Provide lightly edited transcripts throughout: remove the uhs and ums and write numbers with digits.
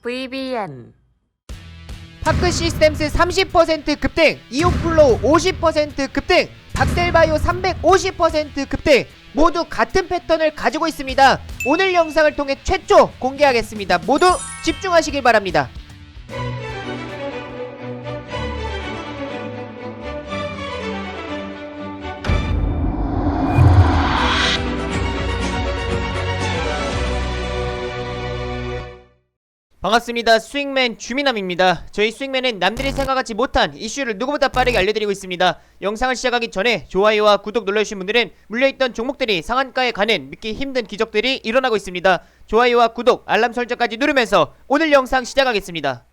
VBN 파크 시스템스 30% 급등, 이오플로우 50% 급등, 박셀바이오 350% 급등, 모두 같은 패턴을 가지고 있습니다. 오늘 영상을 통해 최초 공개하겠습니다. 모두 집중하시길 바랍니다. 반갑습니다. 스윙맨 주미남입니다. 저희 스윙맨은 남들이 생각하지 못한 이슈를 누구보다 빠르게 알려드리고 있습니다. 영상을 시작하기 전에 좋아요와 구독 눌러주신 분들은 물려있던 종목들이 상한가에 가는 믿기 힘든 기적들이 일어나고 있습니다. 좋아요와 구독, 알람 설정까지 누르면서 오늘 영상 시작하겠습니다.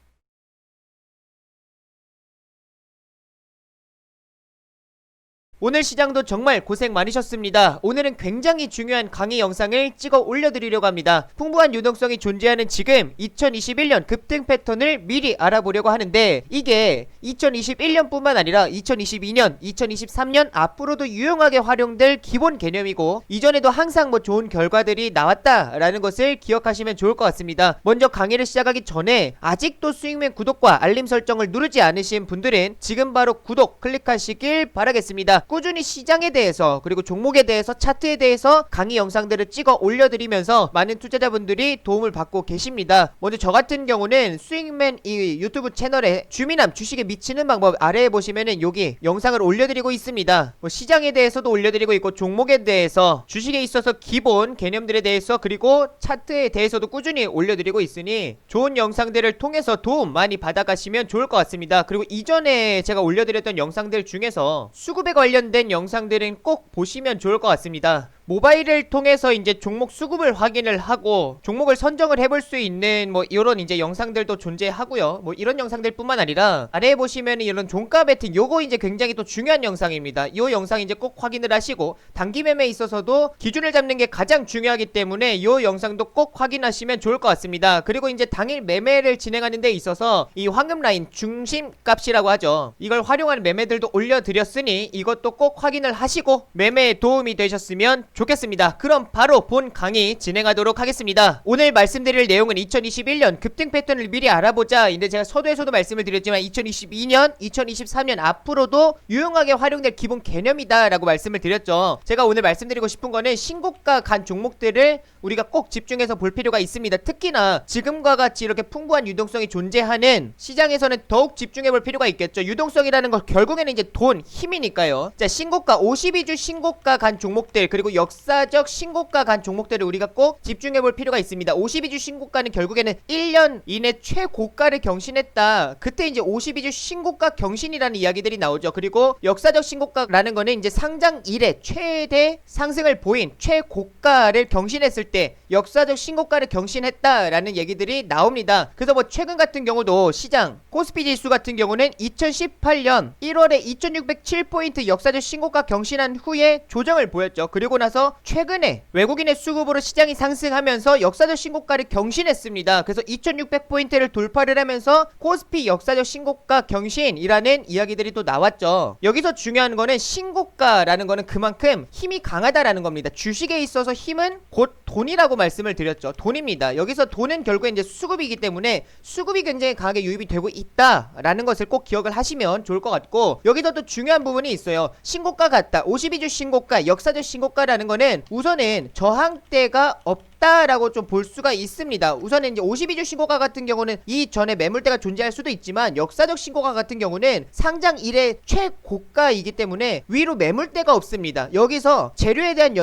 오늘 시장도 정말 고생 많으셨습니다. 오늘은 굉장히 중요한 강의 영상을 찍어 올려드리려고 합니다. 풍부한 유동성이 존재하는 지금 2021년 급등 패턴을 미리 알아보려고 하는데, 이게 2021년 뿐만 아니라 2022년, 2023년 앞으로도 유용하게 활용될 기본 개념이고, 이전에도 항상 좋은 결과들이 나왔다라는 것을 기억하시면 좋을 것 같습니다. 먼저 강의를 시작하기 전에 아직도 스윙맨 구독과 알림 설정을 누르지 않으신 분들은 지금 바로 구독 클릭하시길 바라겠습니다. 꾸준히 시장에 대해서, 그리고 종목에 대해서, 차트에 대해서 강의 영상들을 찍어 올려드리면서 많은 투자자분들이 도움을 받고 계십니다. 먼저 저 같은 경우는 스윙맨 이 유튜브 채널에 주미남 주식에 미치는 방법 아래에 보시면은 여기 영상을 올려드리고 있습니다. 시장에 대해서도 올려드리고 있고, 종목에 대해서, 주식에 있어서 기본 개념들에 대해서, 그리고 차트에 대해서도 꾸준히 올려드리고 있으니 좋은 영상들을 통해서 도움 많이 받아가시면 좋을 것 같습니다. 그리고 이전에 제가 올려드렸던 영상들 중에서 수급에 관련된 영상들은 꼭 보시면 좋을 것 같습니다. 모바일을 통해서 이제 종목 수급을 확인을 하고 종목을 선정을 해볼 수 있는 이런 이제 영상들도 존재하고요. 이런 영상들 뿐만 아니라 아래에 보시면 이런 종가 배팅, 요거 이제 굉장히 또 중요한 영상입니다. 요 영상 이제 꼭 확인을 하시고, 단기 매매에 있어서도 기준을 잡는 게 가장 중요하기 때문에 요 영상도 꼭 확인하시면 좋을 것 같습니다. 그리고 이제 당일 매매를 진행하는 데 있어서 이 황금 라인 중심값이라고 하죠. 이걸 활용하는 매매들도 올려드렸으니 이것도 꼭 확인을 하시고 매매에 도움이 되셨으면 좋겠습니다. 그럼 바로 본 강의 진행하도록 하겠습니다. 오늘 말씀드릴 내용은 2021년 급등 패턴을 미리 알아보자 인데, 제가 서두에서도 말씀을 드렸지만 2022년, 2023년 앞으로도 유용하게 활용될 기본 개념이다 라고 말씀을 드렸죠. 제가 오늘 말씀드리고 싶은 거는 신고가 간 종목들을 우리가 꼭 집중해서 볼 필요가 있습니다. 특히나 지금과 같이 이렇게 풍부한 유동성이 존재하는 시장에서는 더욱 집중해 볼 필요가 있겠죠. 유동성이라는 건 결국에는 이제 돈, 힘이니까요. 자, 신고가 52주 신고가 간 종목들, 그리고 역사적 신고가 간 종목들을 우리가 꼭 집중해 볼 필요가 있습니다. 52주 신고가는 결국에는 1년 이내 최고가를 경신했다. 그때 이제 52주 신고가 경신이라는 이야기들이 나오죠. 그리고 역사적 신고가라는 거는 이제 상장 이래 최대 상승을 보인 최고가를 경신했을 때 역사적 신고가를 경신했다라는 얘기들이 나옵니다. 그래서 최근 같은 경우도 시장 코스피 지수 같은 경우는 2018년 1월에 2607포인트 역사적 신고가 경신한 후에 조정을 보였죠. 그리고 나서 최근에 외국인의 수급으로 시장이 상승하면서 역사적 신고가를 경신했습니다. 그래서 2600포인트를 돌파를 하면서 코스피 역사적 신고가 경신이라는 이야기들이 또 나왔죠. 여기서 중요한 거는 신고가라는 거는 그만큼 힘이 강하다라는 겁니다. 주식에 있어서 힘은 곧 돈이라고 말씀을 드렸죠. 돈입니다. 여기서 돈은 결국에 이제 수급이기 때문에 수급이 굉장히 강하게 유입이 되고 있다라는 것을 꼭 기억을 하시면 좋을 것 같고, 여기서 또 중요한 부분이 있어요. 신고가 같다, 52주 신고가, 역사적 신고가라는 거는 우선은 저항대가 없다라고 좀 볼 수가 있습니다. 우선은 이제 52주 신고가 같은 경우는 이전에 매물대가 존재할 수도 있지만, 역사적 신고가 같은 경우는 상장 이래 최고가이기 때문에 위로 매물대가 없습니다. 여기서 재료에 대한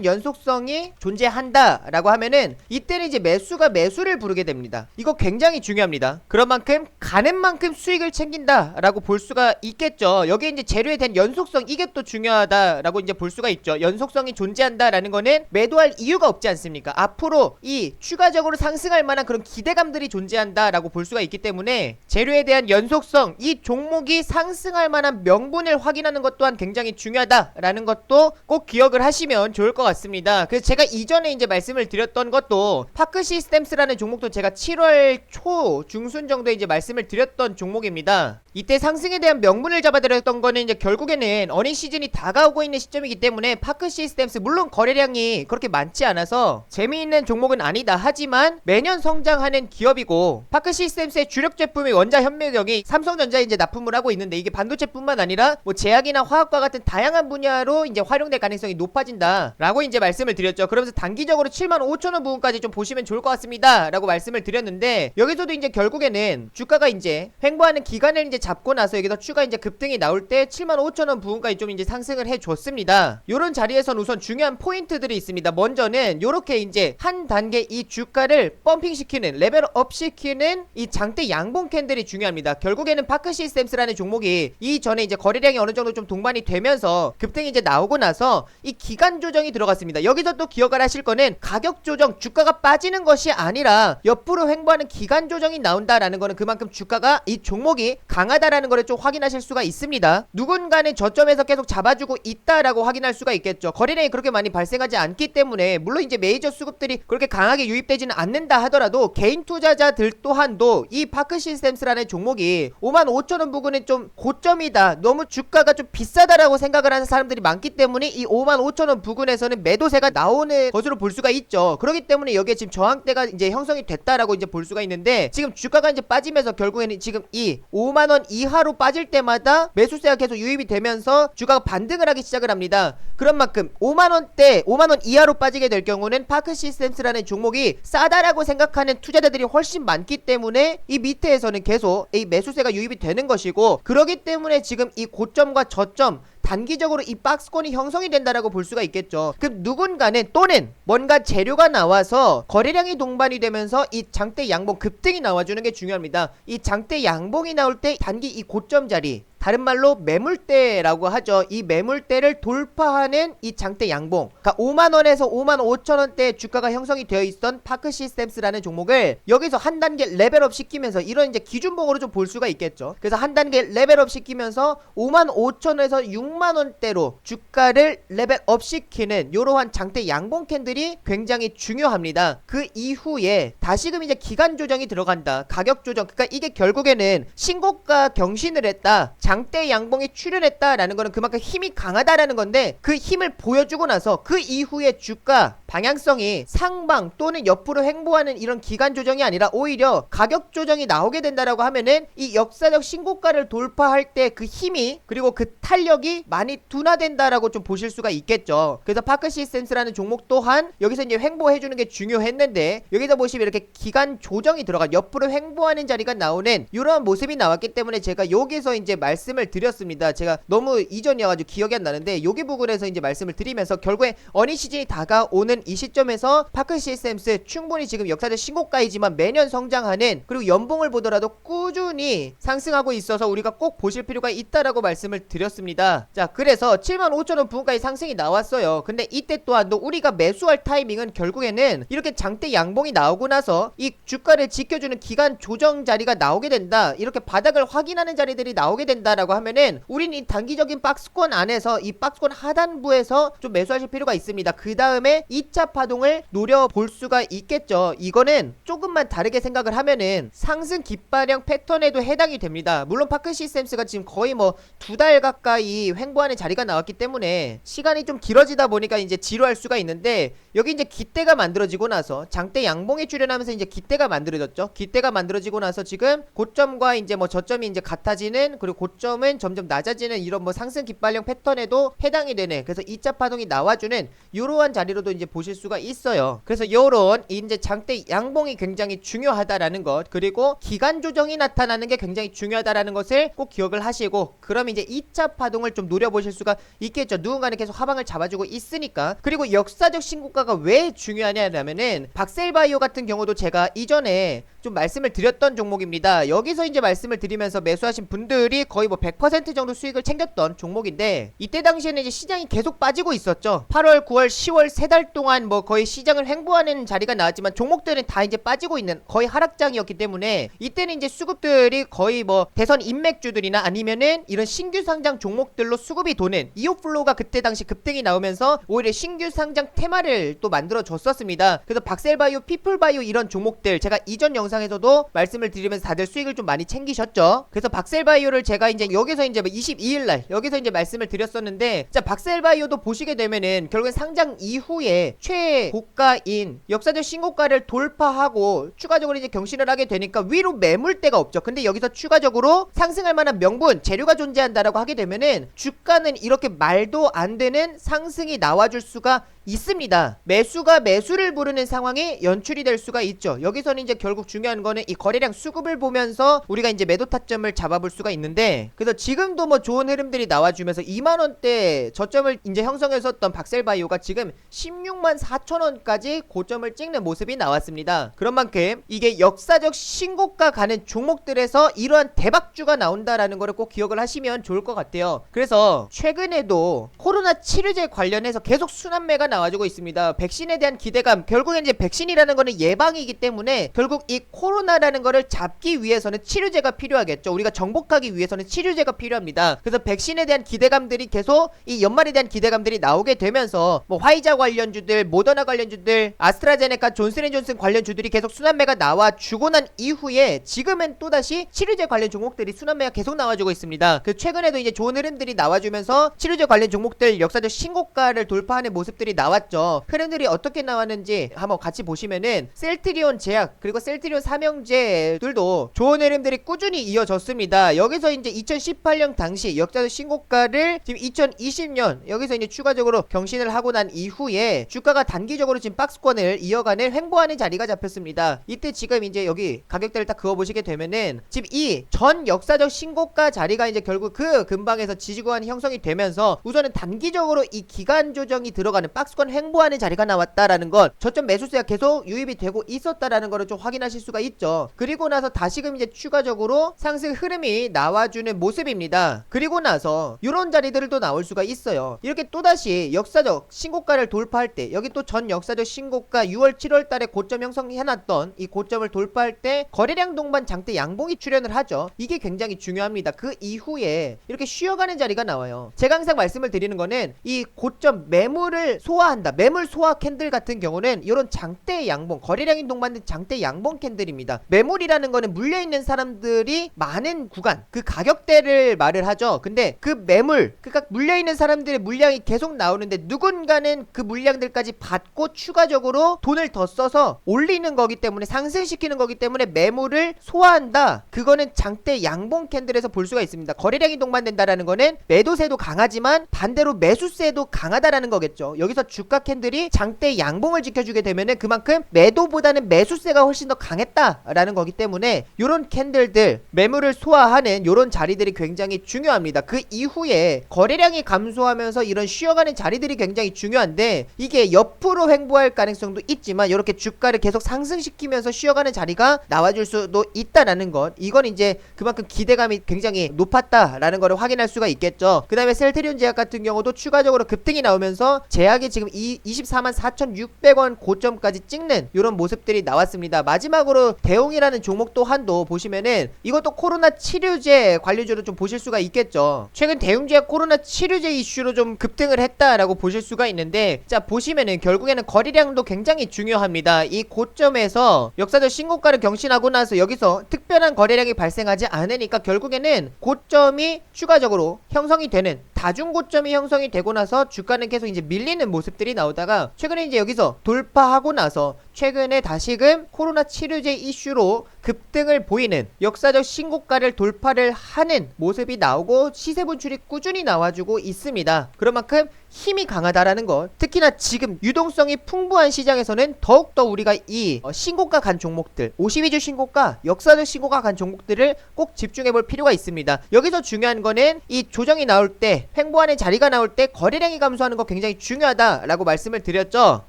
연속성이 존재한다라고 하면은 이때는 이제 매수가 매수를 부르게 됩니다. 이거 굉장히 중요합니다. 그런 만큼 가는 만큼 수익을 챙긴다라고 볼 수가 있겠죠. 여기 이제 재료에 대한 연속성, 이게 또 중요하다라고 이제 볼 수가 있죠. 연속성이 존재한다라는 거는 매도할 이유가 없지 않습니까? 앞으로 이 추가적으로 상승할 만한 그런 기대감들이 존재한다라고 볼 수가 있기 때문에 재료에 대한 연속성, 이 종목이 상승할 만한 명분을 확인하는 것 또한 굉장히 중요하다라는 것도 꼭 기억을 하시면 좋을 것 같습니다. 그래서 제가 이전에 이제 말씀을 드렸던 것도 파크 시스템스라는 종목도 제가 7월 초 중순 정도에 이제 말씀을 드렸던 종목입니다. 이때 상승에 대한 명분을 잡아드렸던 거는 이제 결국에는 어닝 시즌이 다가오고 있는 시점이기 때문에 파크 시스템스, 물론 거래량이 그렇게 많지 않아요. 많아서 재미있는 종목은 아니다. 하지만 매년 성장하는 기업이고 파크 시스템스의 주력 제품의 원자 현미경이 삼성전자에 이제 납품을 하고 있는데 이게 반도체뿐만 아니라 뭐 제약이나 화학과 같은 다양한 분야로 이제 활용될 가능성이 높아진다라고 이제 말씀을 드렸죠. 그러면서 단기적으로 75,000원 부분까지 좀 보시면 좋을 것 같습니다라고 말씀을 드렸는데 여기서도 이제 결국에는 주가가 이제 횡보하는 기간을 이제 잡고 나서 여기서 추가 이제 급등이 나올 때 75,000원 부분까지 좀 이제 상승을 해줬습니다. 요런 자리에선 우선 중요한 포인트들이 있습니다. 먼저는 요렇게 이제 한 단계 이 주가를 펌핑시키는 레벨업 시키는 이 장대 양봉 캔들이 중요합니다. 결국에는 파크 시스템스라는 종목이 이전에 이제 거래량이 어느 정도 좀 동반이 되면서 급등이 이제 나오고 나서 이 기간 조정이 들어갔습니다. 여기서 또 기억을 하실 거는 가격 조정, 주가가 빠지는 것이 아니라 옆으로 횡보하는 기간 조정이 나온다라는 거는 그만큼 주가가 이 종목이 강하다라는 거를 좀 확인하실 수가 있습니다. 누군가는 저점에서 계속 잡아주고 있다라고 확인할 수가 있겠죠. 거래량이 그렇게 많이 발생하지 않기 때문에 물론 이제 메이저 수급들이 그렇게 강하게 유입되지는 않는다 하더라도 개인 투자자들 또한도 이 파크 시스템스라는 종목이 55,000원 부근은 좀 고점이다, 너무 주가가 좀 비싸다라고 생각을 하는 사람들이 많기 때문에 이 55,000원 부근에서는 매도세가 나오는 것으로 볼 수가 있죠. 그렇기 때문에 여기에 지금 저항대가 이제 형성이 됐다라고 이제 볼 수가 있는데 지금 주가가 이제 빠지면서 결국에는 지금 이 5만원 이하로 빠질 때마다 매수세가 계속 유입이 되면서 주가가 반등을 하기 시작을 합니다. 그런 만큼 5만원대 5만원 이하로 빠지게 될 경우는 파크 시스템스라는 종목이 싸다라고 생각하는 투자자들이 훨씬 많기 때문에 이 밑에에서는 계속 이 매수세가 유입이 되는 것이고, 그렇기 때문에 지금 이 고점과 저점 단기적으로 이 박스권이 형성이 된다라고 볼 수가 있겠죠. 그럼 누군가는 또는 뭔가 재료가 나와서 거래량이 동반이 되면서 이 장대 양봉 급등이 나와주는 게 중요합니다. 이 장대 양봉이 나올 때 단기 이 고점 자리, 다른 말로 매물대라고 하죠. 이 매물대를 돌파하는 이 장대 양봉, 그러니까 5만원에서 55,000원대 주가가 형성이 되어 있던 파크 시스템스라는 종목을 여기서 한 단계 레벨업 시키면서 이런 이제 기준봉으로 좀 볼 수가 있겠죠. 그래서 한 단계 레벨업 시키면서 55,000원에서 6만원대로 주가를 레벨업 시키는 이러한 장대 양봉 캔들이 굉장히 중요합니다. 그 이후에 다시금 이제 기간 조정이 들어간다. 가격 조정, 그러니까 이게 결국에는 신고가 경신을 했다, 장대 양봉이 출현했다라는 거는 그만큼 힘이 강하다라는 건데, 그 힘을 보여주고 나서 그 이후에 주가 방향성이 상방 또는 옆으로 횡보하는 이런 기간 조정이 아니라 오히려 가격 조정이 나오게 된다라고 하면은 이 역사적 신고가를 돌파할 때 그 힘이 그리고 그 탄력이 많이 둔화된다라고 좀 보실 수가 있겠죠. 그래서 파크 시스템스라는 종목 또한 여기서 이제 횡보해주는 게 중요했는데 여기서 보시면 이렇게 기간 조정이 들어가 옆으로 횡보하는 자리가 나오는 이런 모습이 나왔기 때문에 제가 여기서 이제 말씀을 드렸습니다. 제가 너무 이전이어가지고 기억이 안 나는데 여기 부분에서 이제 말씀을 드리면서 결국에 어닝 시즌이 다가오는 이 시점에서 파크 시스템스 충분히 지금 역사적 신고가이지만 매년 성장하는, 그리고 연봉을 보더라도 꾸준히 상승하고 있어서 우리가 꼭 보실 필요가 있다라고 말씀을 드렸습니다. 자, 그래서 75,000원 부근까지 상승이 나왔어요. 근데 이때 또한 또 우리가 매수할 타이밍은 결국에는 이렇게 장대 양봉이 나오고 나서 이 주가를 지켜주는 기간 조정 자리가 나오게 된다, 이렇게 바닥을 확인하는 자리들이 나오게 된다라고 하면은 우린 이 단기적인 박스권 안에서 이 박스권 하단부에서 좀 매수하실 필요가 있습니다. 그 다음에 2차 파동을 노려볼 수가 있겠죠. 이거는 조금만 다르게 생각을 하면은 상승 깃발형 패턴에도 해당이 됩니다. 물론 파크 시스템스가 지금 거의 뭐 2달 가까이 횡보하는 자리가 나왔기 때문에 시간이 좀 길어지다 보니까 이제 지루할 수가 있는데, 여기 이제 깃대가 만들어지고 나서 장대 양봉에 출현하면서 이제 깃대가 만들어졌죠. 깃대가 만들어지고 나서 지금 고점과 이제 뭐 저점이 이제 같아지는, 그리고 고점은 점점 낮아지는 이런 뭐 상승 깃발형 패턴에도 해당이 되네. 그래서 2차 파동이 나와주는 이러한 자리로도 이제 보실 수가 있어요. 그래서 요런 이제 장대 양봉이 굉장히 중요하다라는 것, 그리고 기간 조정이 나타나는 게 굉장히 중요하다라는 것을 꼭 기억을 하시고, 그럼 이제 2차 파동을 좀 노려보실 수가 있겠죠. 누군가는 계속 하방을 잡아주고 있으니까. 그리고 역사적 신고가가 왜 중요하냐면은 박셀바이오 같은 경우도 제가 이전에 좀 말씀을 드렸던 종목입니다. 여기서 이제 말씀을 드리면서 매수하신 분들이 거의 뭐 100% 정도 수익을 챙겼던 종목인데, 이때 당시에는 이제 시장이 계속 빠지고 있었죠. 8월, 9월, 10월 3달 동안 뭐 거의 시장을 횡보하는 자리가 나왔지만 종목들은 다 이제 빠지고 있는 거의 하락장이었기 때문에 이때는 이제 수급들이 거의 뭐 대선 인맥주들이나 아니면은 이런 신규 상장 종목들로 수급이 도는 이오플로우가 그때 당시 급등이 나오면서 오히려 신규 상장 테마를 또 만들어 줬었습니다. 그래서 박셀바이오, 피플바이오 이런 종목들 제가 이전 영상 영상에서도 말씀을 드리면서 다들 수익을 좀 많이 챙기셨죠. 그래서 박셀바이오를 제가 이제 여기서 이제 22일날 여기서 이제 말씀을 드렸었는데, 자 박셀바이오도 보시게 되면은 결국엔 상장 이후에 최고가인 역사적 신고가를 돌파하고 추가적으로 이제 경신을 하게 되니까 위로 매물대가 없죠. 근데 여기서 추가적으로 상승할 만한 명분 재료가 존재한다라고 하게 되면은 주가는 이렇게 말도 안 되는 상승이 나와줄 수가 있습니다. 매수가 매수를 부르는 상황이 연출이 될 수가 있죠. 여기서는 이제 결국 중요한 거는 이 거래량 수급을 보면서 우리가 이제 매도 타점을 잡아볼 수가 있는데, 그래서 지금도 뭐 좋은 흐름들이 나와주면서 2만원대 저점을 이제 형성했었던 박셀바이오가 지금 16만 4천원까지 고점을 찍는 모습이 나왔습니다. 그런 만큼 이게 역사적 신고가 가는 종목들에서 이러한 대박주가 나온다라는 거를 꼭 기억을 하시면 좋을 것 같아요. 그래서 최근에도 코로나 치료제 관련해서 계속 순환매가 나와주고 있습니다. 백신에 대한 기대감, 결국엔 이제 백신이라는 거는 예방이기 때문에 결국 이 코로나라는 거를 잡기 위해서는 치료제가 필요하겠죠. 우리가 정복하기 위해서는 치료제가 필요합니다. 그래서 백신에 대한 기대감들이 계속 이 연말에 대한 기대감들이 나오게 되면서 뭐 화이자 관련주들, 모더나 관련주들, 아스트라제네카, 존슨앤존슨 관련주들이 계속 순환매가 나와주고 난 이후에 지금은 또다시 치료제 관련 종목들이 순환매가 계속 나와주고 있습니다. 그 최근에도 이제 좋은 흐름들이 나와주면서 치료제 관련 종목들 역사적 신고가를 돌파하는 모습들이 나왔죠. 흐름들이 어떻게 나왔는지 한번 같이 보시면은 셀트리온 제약 그리고 셀트리온 삼형제들도 좋은 흐름들이 꾸준히 이어졌습니다. 여기서 이제 2018년 당시 역사적 신고가를 지금 2020년 여기서 이제 추가적으로 경신을 하고 난 이후에 주가가 단기적으로 지금 박스권을 이어가는 횡보하는 자리가 잡혔습니다. 이때 지금 이제 여기 가격대를 딱 그어보시게 되면은 지금 이 전 역사적 신고가 자리가 이제 결국 그 근방에서 지지구간이 형성이 되면서 우선은 단기적으로 이 기간 조정이 들어가는 박스권 횡보하는 자리가 나왔다라는 것, 저점 매수세가 계속 유입이 되고 있었다라는 거를 좀 확인하실 수가 있죠. 그리고 나서 다시금 이제 추가적으로 상승 흐름이 나와주는 모습입니다. 그리고 나서 이런 자리들도 나올 수가 있어요. 이렇게 또다시 역사적 신고가를 돌파할 때, 여기 또 전 역사적 신고가 6월 7월 달에 고점 형성해놨던 이 고점을 돌파할 때 거래량 동반 장대 양봉이 출현을 하죠. 이게 굉장히 중요합니다. 그 이후에 이렇게 쉬어가는 자리가 나와요. 제가 항상 말씀을 드리는 거는 이 고점 매물을 소화한다, 매물 소화 캔들 같은 경우는 이런 장대 양봉, 거래량이 동반된 장대 양봉 캔들입니다. 매물이라는 거는 물려있는 사람들이 많은 구간, 그 가격대를 말을 하죠. 근데 그 매물, 그러니까 물려있는 사람들의 물량이 계속 나오는데 누군가는 그 물량들까지 받고 추가적으로 돈을 더 써서 올리는 거기 때문에, 상승시키는 거기 때문에 매물을 소화한다. 그거는 장대 양봉 캔들에서 볼 수가 있습니다. 거래량이 동반된다라는 거는 매도세도 강하지만 반대로 매수세도 강하다라는 거겠죠. 여기서 주가 캔들이 장대 양봉을 지켜주게 되면은 그만큼 매도보다는 매수세가 훨씬 더 강했다라는 거기 때문에 요런 캔들들, 매물을 소화하는 요런 자리들이 굉장히 중요합니다. 그 이후에 거래량이 감소하면서 이런 쉬어가는 자리들이 굉장히 중요한데, 이게 옆으로 횡보할 가능성도 있지만 이렇게 주가를 계속 상승시키면서 쉬어가는 자리가 나와줄 수도 있다라는 것, 이건 이제 그만큼 기대감이 굉장히 높았다라는 거를 확인할 수가 있겠죠. 그 다음에 셀트리온 제약 같은 경우도 추가적으로 급등이 나오면서 제약이 지금 24만 4,600원 고점까지 찍는 이런 모습들이 나왔습니다. 마지막으로 대웅이라는 종목 또한도 보시면은 이것도 코로나 치료제 관련주로 좀 보실 수가 있겠죠. 최근 대웅제약 코로나 치료제 이슈로 좀 급등을 했다라고 보실 수가 있는데, 자 보시면은 결국에는 거래량도 굉장히 중요합니다. 이 고점에서 역사적 신고가를 경신하고 나서 여기서 특별한 거래량이 발생하지 않으니까 결국에는 고점이 추가적으로 형성이 되는, 다중 고점이 형성이 되고 나서 주가는 계속 이제 밀리는 모습들이 나오다가 최근에 이제 여기서 돌파하고 나서 최근에 다시금 코로나 치료제 이슈로 급등을 보이는 역사적 신고가를 돌파를 하는 모습이 나오고 시세 분출이 꾸준히 나와주고 있습니다. 그런 만큼 힘이 강하다라는 것, 특히나 지금 유동성이 풍부한 시장에서는 더욱더 우리가 이 신고가 간 종목들, 52주 신고가, 역사적 신고가 간 종목들을 꼭 집중해볼 필요가 있습니다. 여기서 중요한 거는 이 조정이 나올 때, 횡보하는 자리가 나올 때 거래량이 감소하는 거 굉장히 중요하다라고 말씀을 드렸죠.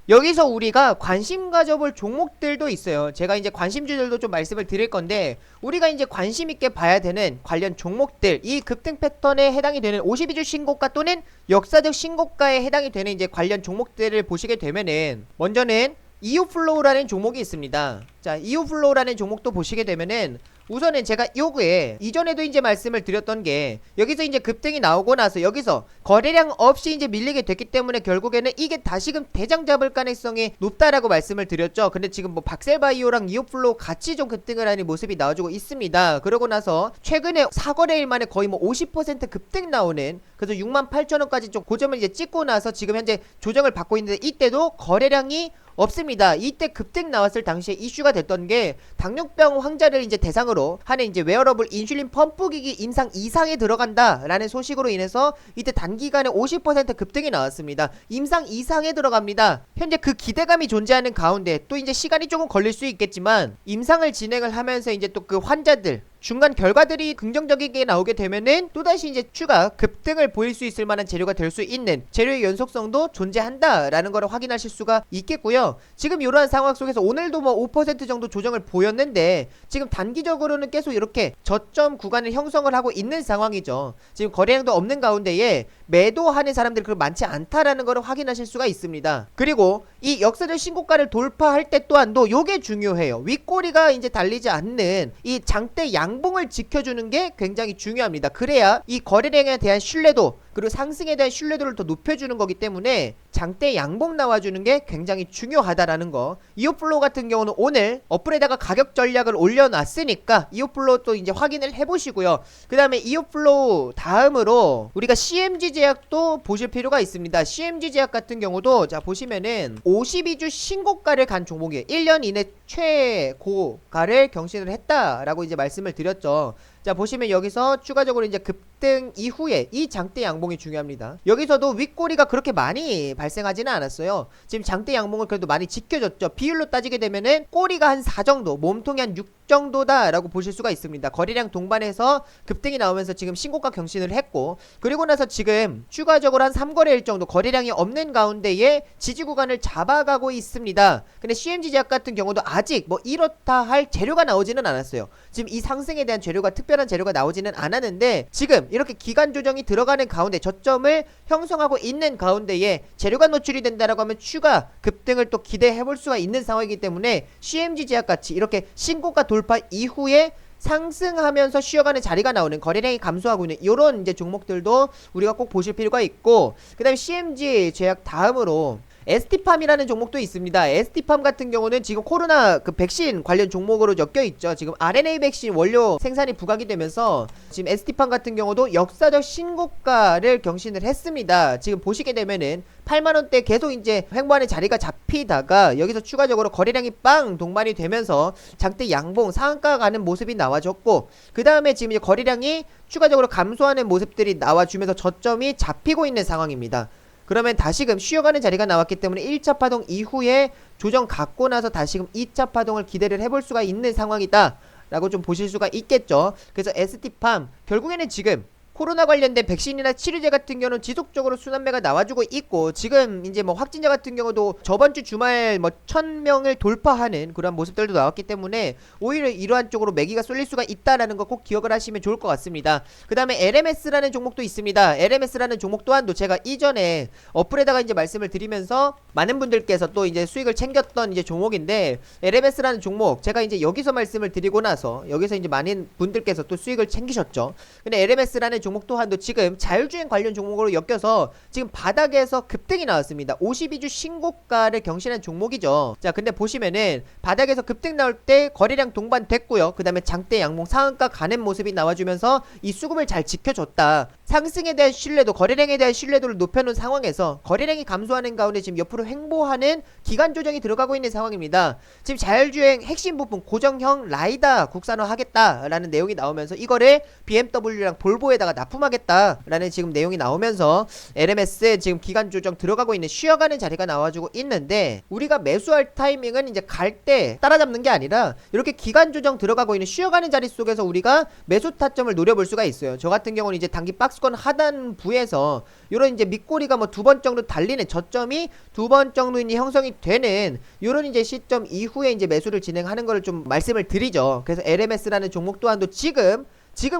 여기서 우리가 관심 가져볼 종목들도 있어요. 제가 이제 관심주들도 좀 말씀을 드릴 건데, 우리가 이제 관심 있게 봐야 되는 관련 종목들, 이 급등 패턴에 해당이 되는 52주 신고가 또는 역사적 신고가에 해당이 되는 이제 관련 종목들을 보시게 되면은, 먼저는 이오플로우라는 종목이 있습니다. 자, 이오플로우라는 종목도 보시게 되면은 우선은 제가 요거에 이전에도 이제 말씀을 드렸던 게 여기서 이제 급등이 나오고 나서 여기서 거래량 없이 이제 밀리게 됐기 때문에 결국에는 이게 다시금 대장 잡을 가능성이 높다라고 말씀을 드렸죠. 근데 지금 뭐 박셀바이오랑 이오플로우 같이 좀 급등을 하는 모습이 나와주고 있습니다. 그러고 나서 최근에 4거래일 만에 거의 뭐 50% 급등 나오는, 그래서 68,000원까지 좀 고점을 이제 찍고 나서 지금 현재 조정을 받고 있는데 이때도 거래량이 없습니다. 이때 급등 나왔을 당시에 이슈가 됐던 게 당뇨병 환자를 이제 대상으로 하는 이제 웨어러블 인슐린 펌프 기기 임상 이상에 들어간다라는 소식으로 인해서 이때 단기간에 50% 급등이 나왔습니다. 임상 이상에 들어갑니다. 현재 그 기대감이 존재하는 가운데 또 이제 시간이 조금 걸릴 수 있겠지만 임상을 진행을 하면서 이제 또 그 환자들 중간 결과들이 긍정적이게 나오게 되면은 또다시 이제 추가 급등을 보일 수 있을 만한 재료가 될 수 있는 재료의 연속성도 존재한다라는 걸 확인하실 수가 있겠고요. 지금 이러한 상황 속에서 오늘도 뭐 5% 정도 조정을 보였는데 지금 단기적으로는 계속 이렇게 저점 구간을 형성을 하고 있는 상황이죠. 지금 거래량도 없는 가운데에 매도하는 사람들이 그렇게 많지 않다라는 걸 확인하실 수가 있습니다. 그리고 이 역사적 신고가를 돌파할 때 또한도 요게 중요해요. 윗꼬리가 이제 달리지 않는 이 장대 양봉을 지켜주는 게 굉장히 중요합니다. 그래야 이 거래량에 대한 신뢰도 그리고 상승에 대한 신뢰도를 더 높여주는 거기 때문에 장대 양봉 나와주는 게 굉장히 중요하다라는 거. 이오플로우 같은 경우는 오늘 어플에다가 가격 전략을 올려놨으니까 이오플로우 또 이제 확인을 해보시고요. 그 다음에 이오플로우 다음으로 우리가 CMG 제약도 보실 필요가 있습니다. CMG 제약 같은 경우도 자 보시면은 52주 신고가를 간 종목이에요. 1년 이내 최고가를 경신을 했다라고 이제 말씀을 드렸죠. 자 보시면 여기서 추가적으로 이제 급등 이후에 이 장대 양봉이 중요합니다. 여기서도 윗꼬리가 그렇게 많이 발생하지는 않았어요. 지금 장대 양봉을 그래도 많이 지켜줬죠. 비율로 따지게 되면은 꼬리가 한 4 정도, 몸통이 한 6 정도다 라고 보실 수가 있습니다. 거래량 동반해서 급등이 나오면서 지금 신고가 경신을 했고, 그리고 나서 지금 추가적으로 한 3거래일 정도 거래량이 없는 가운데에 지지 구간을 잡아가고 있습니다. 근데 CMG 제약 같은 경우도 아직 뭐 이렇다 할 재료가 나오지는 않았어요. 지금 이 상승에 대한 재료가 특별한 재료가 나오지는 않았는데 지금 이렇게 기간 조정이 들어가는 가운데 저점을 형성하고 있는 가운데에 재료가 노출이 된다라고 하면 추가 급등을 또 기대해 볼 수가 있는 상황이기 때문에 CMG 제약 같이 이렇게 신고가 돌파 이후에 상승하면서 쉬어가는 자리가 나오는, 거래량이 감소하고 있는 이런 이제 종목들도 우리가 꼭 보실 필요가 있고, 그 다음에 CMG 제약 다음으로 ST팜이라는 종목도 있습니다. ST팜 같은 경우는 지금 코로나 그 백신 관련 종목으로 엮여 있죠. 지금 RNA 백신 원료 생산이 부각이 되면서 지금 ST팜 같은 경우도 역사적 신고가를 경신을 했습니다. 지금 보시게 되면은 8만원대 계속 이제 횡보하는 자리가 잡히다가 여기서 추가적으로 거래량이 빵 동반이 되면서 장대 양봉 상한가 가는 모습이 나와줬고, 그 다음에 지금 이제 거래량이 추가적으로 감소하는 모습들이 나와주면서 저점이 잡히고 있는 상황입니다. 그러면 다시금 쉬어가는 자리가 나왔기 때문에 1차 파동 이후에 조정 갖고 나서 다시금 2차 파동을 기대를 해볼 수가 있는 상황이다 라고 좀 보실 수가 있겠죠. 그래서 ST팜 결국에는 지금 코로나 관련된 백신이나 치료제 같은 경우는 지속적으로 순환매가 나와주고 있고, 지금 이제 뭐 확진자 같은 경우도 저번주 주말 뭐 1000명을 돌파하는 그런 모습들도 나왔기 때문에 오히려 이러한 쪽으로 매기가 쏠릴 수가 있다라는 거 꼭 기억을 하시면 좋을 것 같습니다. 그 다음에 LMS라는 종목도 있습니다. LMS라는 종목 또한도 제가 이전에 어플에다가 이제 말씀을 드리면서 많은 분들께서 또 이제 수익을 챙겼던 이제 종목인데, LMS라는 종목 제가 이제 여기서 말씀을 드리고 나서 여기서 이제 많은 분들께서 또 수익을 챙기셨죠. 근데 LMS라는 종목 또한도 지금 자율주행 관련 종목으로 엮여서 지금 바닥에서 급등이 나왔습니다. 52주 신고가를 경신한 종목이죠. 자 근데 보시면은 바닥에서 급등 나올 때 거래량 동반됐고요. 그 다음에 장대 양봉 상한가 가는 모습이 나와주면서 이 수급을 잘 지켜줬다. 상승에 대한 신뢰도, 거래량에 대한 신뢰도를 높여놓은 상황에서 거래량이 감소하는 가운데 지금 옆으로 횡보하는 기간 조정이 들어가고 있는 상황입니다. 지금 자율주행 핵심 부품 고정형 라이다 국산화 하겠다라는 내용이 나오면서 이거를 BMW랑 볼보에다가 납품하겠다라는 지금 내용이 나오면서 LMS 지금 기간 조정 들어가고 있는, 쉬어가는 자리가 나와주고 있는데, 우리가 매수할 타이밍은 이제 갈 때 따라잡는 게 아니라 이렇게 기간 조정 들어가고 있는 쉬어가는 자리 속에서 우리가 매수 타점을 노려볼 수가 있어요. 저 같은 경우는 이제 단기 박스권 하단부에서 요런 이제 밑꼬리가 뭐 2번 정도 달리는, 저점이 2번 정도 이제 형성이 되는 요런 이제 시점 이후에 이제 매수를 진행하는 거를 좀 말씀을 드리죠. 그래서 LMS라는 종목 또한도 지금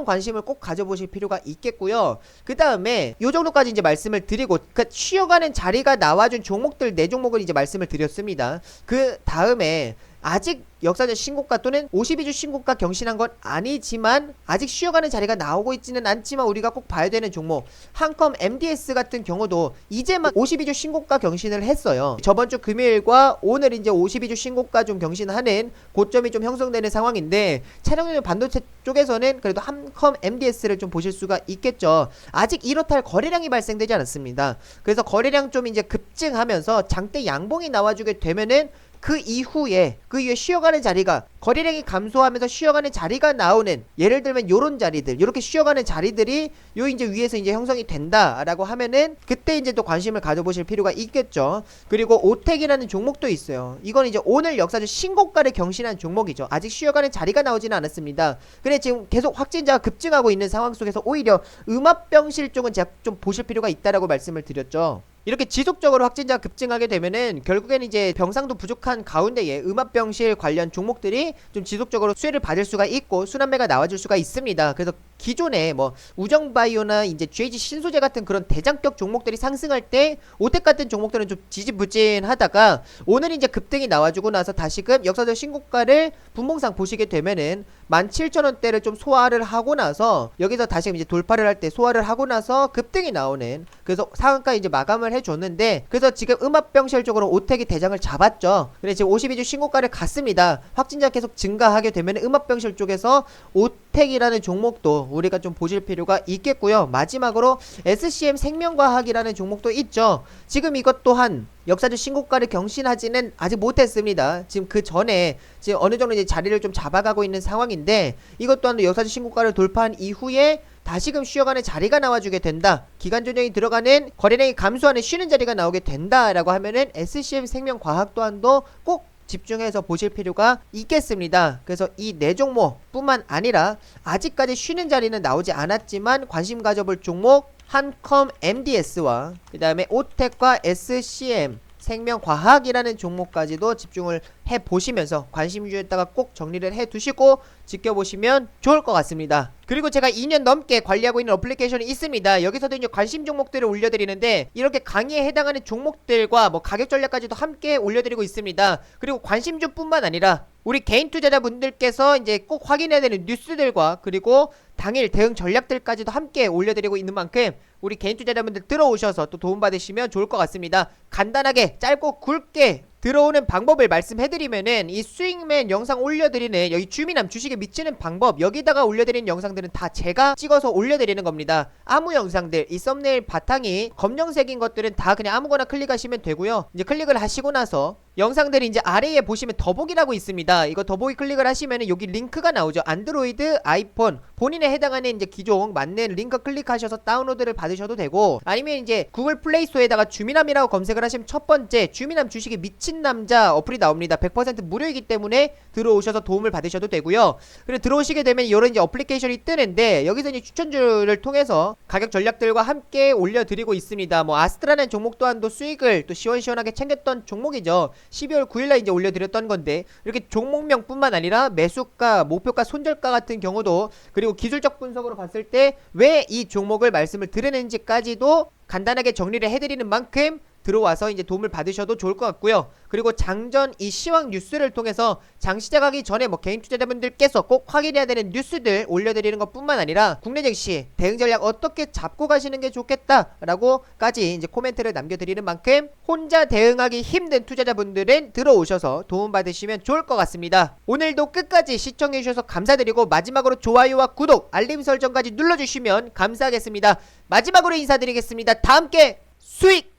관심을 꼭 가져보실 필요가 있겠고요. 그 다음에 요 정도까지 이제 말씀을 드리고, 그 쉬어가는 자리가 나와준 종목들 4종목을 이제 말씀을 드렸습니다. 그 다음에 아직 역사적 신고가 또는 52주 신고가 경신한 건 아니지만 아직 쉬어가는 자리가 나오고 있지는 않지만 우리가 꼭 봐야 되는 종목, 한컴 MDS 같은 경우도 이제 막 52주 신고가 경신을 했어요. 저번주 금요일과 오늘 이제 52주 신고가 좀 경신하는 고점이 좀 형성되는 상황인데, 차량용 반도체 쪽에서는 그래도 한컴 MDS를 좀 보실 수가 있겠죠. 아직 이렇다 할 거래량이 발생되지 않았습니다. 그래서 거래량 좀 이제 급증하면서 장대 양봉이 나와주게 되면은 그 이후에 쉬어가는 자리가, 거래량이 감소하면서 쉬어가는 자리가 나오는, 예를 들면 요런 자리들, 요렇게 쉬어가는 자리들이 요 이제 위에서 이제 형성이 된다라고 하면은 그때 이제 또 관심을 가져보실 필요가 있겠죠. 그리고 오텍이라는 종목도 있어요. 이건 이제 오늘 역사적 신고가를 경신한 종목이죠. 아직 쉬어가는 자리가 나오지는 않았습니다. 근데 지금 계속 확진자가 급증하고 있는 상황 속에서 오히려 음압병실 쪽은 제가 좀 보실 필요가 있다라고 말씀을 드렸죠. 이렇게 지속적으로 확진자가 급증하게 되면은 결국에는 이제 병상도 부족한 가운데에 음압병실 관련 종목들이 좀 지속적으로 수혜를 받을 수가 있고 순환매가 나와줄 수가 있습니다. 그래서 기존에 뭐 우정바이오나 이제 GH 신소재 같은 그런 대장격 종목들이 상승할 때 오텍 같은 종목들은 좀 지지부진하다가 오늘 이제 급등이 나와주고 나서 다시금 역사적 신고가를 분봉상 보시게 되면은 17,000원대를 좀 소화를 하고 나서 여기서 다시금 이제 돌파를 할 때 소화를 하고 나서 급등이 나오는, 그래서 상한가 이제 마감을 해줬는데, 그래서 지금 음압병실 쪽으로 오텍이 대장을 잡았죠. 그래 지금 52주 신고가를 갔습니다. 확진자 계속 증가하게 되면 음압병실 쪽에서 오텍이라는 종목도 우리가 좀 보실 필요가 있겠고요. 마지막으로 SCM 생명과학이라는 종목도 있죠. 지금 이것 또한 역사적 신고가를 경신하지는 아직 못했습니다. 지금 그 전에 지금 어느 정도 이제 자리를 좀 잡아가고 있는 상황인데, 이것 또한 역사적 신고가를 돌파한 이후에 다시금 쉬어가는 자리가 나와주게 된다, 기간 조정이 들어가는, 거래량이 감소하는 쉬는 자리가 나오게 된다라고 하면은 SCM 생명과학 또한도 꼭 집중해서 보실 필요가 있겠습니다. 그래서 이 네 종목 뿐만 아니라 아직까지 쉬는 자리는 나오지 않았지만 관심 가져볼 종목, 한컴 MDS와 그 다음에 오텍과 SCM 생명과학이라는 종목까지도 집중을 해보시면서 관심주에다가 꼭 정리를 해두시고 지켜보시면 좋을 것 같습니다. 그리고 제가 2년 넘게 관리하고 있는 어플리케이션이 있습니다. 여기서도 이제 관심 종목들을 올려드리는데, 이렇게 강의에 해당하는 종목들과 뭐 가격 전략까지도 함께 올려드리고 있습니다. 그리고 관심주뿐만 아니라 우리 개인 투자자분들께서 이제 꼭 확인해야 되는 뉴스들과 그리고 당일 대응 전략들까지도 함께 올려드리고 있는 만큼 우리 개인 투자자분들 들어오셔서 또 도움받으시면 좋을 것 같습니다. 간단하게 짧고 굵게 들어오는 방법을 말씀해드리면은, 이 수익맨 영상 올려드리는 여기 주미남 주식에 미치는 방법, 여기다가 올려드리는 영상들은 다 제가 찍어서 올려드리는 겁니다. 아무 영상들, 이 썸네일 바탕이 검정색인 것들은 다 그냥 아무거나 클릭하시면 되고요. 이제 클릭을 하시고 나서 영상들이 이제 아래에 보시면 더보기라고 있습니다. 이거 더보기 클릭을 하시면은 여기 링크가 나오죠. 안드로이드, 아이폰 본인에 해당하는 이제 기종 맞는 링크 클릭하셔서 다운로드를 받으셔도 되고, 아니면 이제 구글 플레이 스토어에다가 주미남이라고 검색을 하시면 첫 번째 주미남 주식에 미친 남자 어플이 나옵니다. 100% 무료이기 때문에 들어오셔서 도움을 받으셔도 되고요. 그리고 들어오시게 되면 이런 이제 어플리케이션이 뜨는데, 여기서 이제 추천주를 통해서 가격 전략들과 함께 올려드리고 있습니다. 뭐 아스트라는 종목 또한도 수익을 또 시원시원하게 챙겼던 종목이죠. 12월 9일날 이제 올려드렸던 건데, 이렇게 종목명뿐만 아니라 매수가, 목표가, 손절가 같은 경우도, 그리고 기술적 분석으로 봤을 때 왜 이 종목을 말씀을 드리는지까지도 간단하게 정리를 해드리는 만큼 들어와서 이제 도움을 받으셔도 좋을 것 같고요. 그리고 장전 이 시황 뉴스를 통해서 장 시작하기 전에 뭐 개인 투자자분들께서 꼭 확인해야 되는 뉴스들 올려드리는 것 뿐만 아니라 국내 증시 대응 전략 어떻게 잡고 가시는 게 좋겠다라고까지 이제 코멘트를 남겨드리는 만큼 혼자 대응하기 힘든 투자자분들은 들어오셔서 도움 받으시면 좋을 것 같습니다. 오늘도 끝까지 시청해주셔서 감사드리고, 마지막으로 좋아요와 구독, 알림 설정까지 눌러주시면 감사하겠습니다. 마지막으로 인사드리겠습니다. 다 함께 수익!